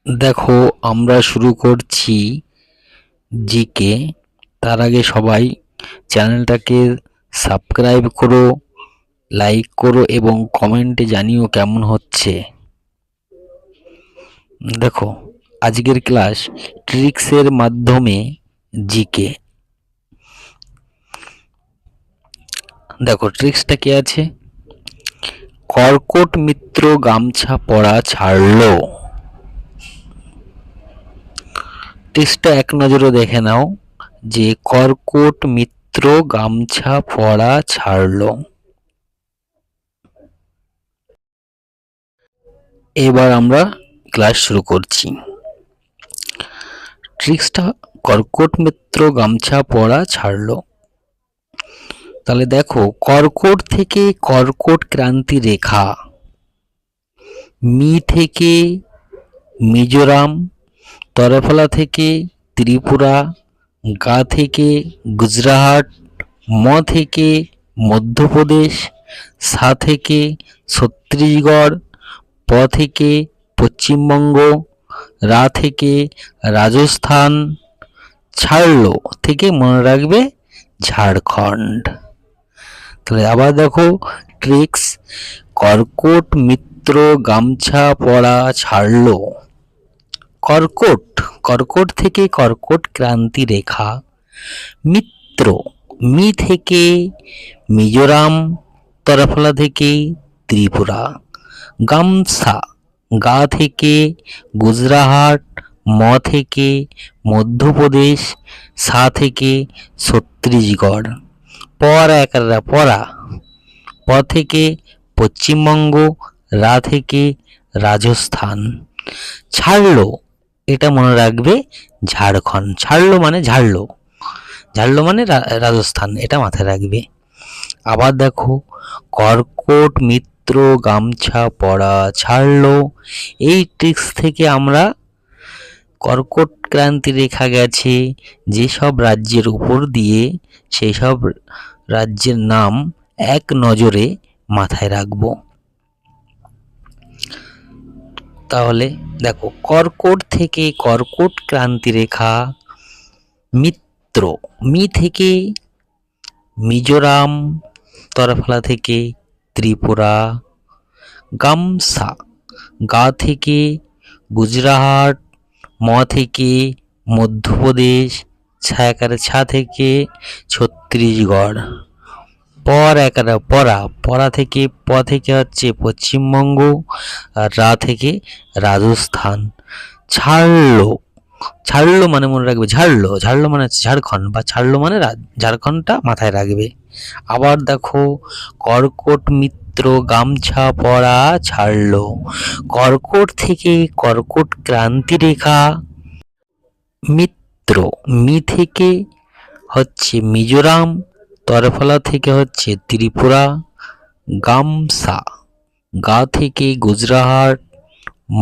দেখো, আমরা শুরু করছি জিকে। তার আগে সবাই চ্যানেলটাকে সাবস্ক্রাইব করো, লাইক করো এবং কমেন্টে জানিও কেমন হচ্ছে। দেখো, আজকের ক্লাস ট্রিক্সের মাধ্যমে জিকে। দেখো, ট্রিক্সটা কি আছে? কর্কট মিত্র গামছা পরা ছাড়লো। ট্রিক্সটা এক নজরে দেখে নাও যে কর্কট মিত্র গামছা পরা ছাড়লো। এবার আমরা ক্লাস শুরু করছি। ট্রিক্সটা কর্কট মিত্র গামছা পরা ছাড়লো। তাহলে দেখো, কর্কট থেকে কর্কট ক্রান্তি রেখা, মি থেকে মিজোরাম, তরফলা থেকে ত্রিপুরা, গা থেকে গুজরাট, ম থেকে মধ্যপ্রদেশ, সা থেকে ছত্তিশগড়, প থেকে পশ্চিমবঙ্গ, রা থেকে রাজস্থান, ছাড়লো থেকে মনে রাখবে ঝাড়খণ্ড। তাহলে আবার দেখো ট্রিক্স, কর্কট মিত্র গামছা পরা ছাড়লো। কর্কট, কর্কট থেকে কর্কট ক্রান্তি রেখা, মিত্র, মি থেকে মিজোরাম, তরফলা থেকে ত্রিপুরা, গামছা, গা থেকে গুজরাট, ম থেকে মধ্যপ্রদেশ, সা থেকে ছত্তিশগড়, পরা, প থেকে পশ্চিমবঙ্গ, রা থেকে রাজস্থান, ছাড়লো এটা মনে রাখবে ঝাড়খণ্ড। ছাড়লো মানে ঝাড়লো, ঝাড়লো মানে রাজস্থান, এটা মাথায় রাখবে। আবার দেখো, কর্কট মিত্র গামছা পরা ছাড়লো। এই ট্রিক্স থেকে আমরা কর্কট ক্রান্তি রেখা গেছে যেসব রাজ্যের উপর দিয়ে, সেই সব রাজ্যের নাম এক নজরে মাথায় রাখবো। তাহলে দেখো, কর্কট থেকে কর্কট ক্রান্তি রেখা, মিত্র, মি থেকে মিজোরাম, তরফলা থেকে ত্রিপুরা, গামছা, গা থেকে গুজরাট, ম থেকে মধ্যপ্রদেশ, ছা থেকে ছত্তিশগড়, পরা থেকে প থেকে হচ্ছে পশ্চিমবঙ্গ, আর রা থেকে রাজস্থান। ছাড়লো, ছাড়লো মানে মনে রাখবে ঝাড়লো, ঝাড়লো মানে হচ্ছে ঝাড়খণ্ড, বা ছাড়লো মানে ঝাড়খণ্ডটা মাথায় রাখবে। আবার দেখো, কর্কট মিত্র গামছা পরা ছাড়লো। কর্কট থেকে কর্কট ক্রান্তি রেখা, মিত্র, মি থেকে হচ্ছে মিজোরাম, তরফলা থেকে হচ্ছে ত্রিপুরা, গামছা, গা থেকে গুজরাট,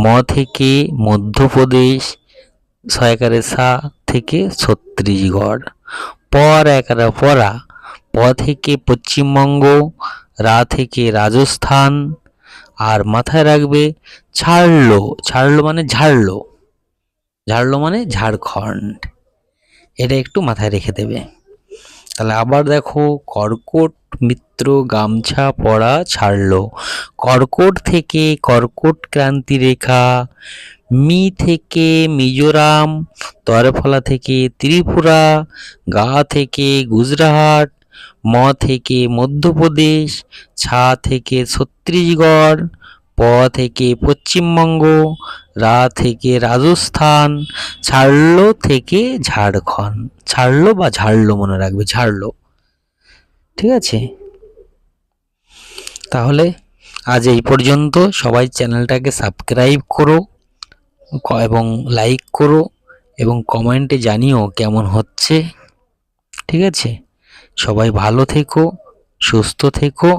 ম থেকে মধ্যপ্রদেশ, সা থেকে ছত্তিশগড়, পরা, প থেকে পশ্চিমবঙ্গ, রা থেকে রাজস্থান, আর মাথায় রাখবে ছাড়লো, ছাড়লো মানে ঝাড়লো, ঝাড়লো মানে ঝাড়খণ্ড, এটা একটু মাথায় রেখে দেবে। তাহলে আবার দেখো, কর্কট মিত্র গামছা পরা ছাড়লো। কর্কট থেকে কর্কট ক্রান্তি রেখা, মি থেকে মিজোরাম, তরফলা থেকে ত্রিপুরা, গা থেকে গুজরাট, ম থেকে মধ্যপ্রদেশ, ছা থেকে ছত্তিশগড়, প থেকে পশ্চিমবঙ্গ, রা থেকে রাজস্থান, ছাড়লো থেকে ঝাড়খণ্ড। ছাড়লো বা ঝাড়লো মনে রাখবে, ঝাড়লো। ঠিক আছে? তাহলে আজ এই পর্যন্ত। সবাই চ্যানেলটাকে সাবস্ক্রাইব করো এবং লাইক করো এবং কমেন্টে জানিও কেমন হচ্ছে। ঠিক আছে? সবাই ভালো থেকো, সুস্থ থেকো।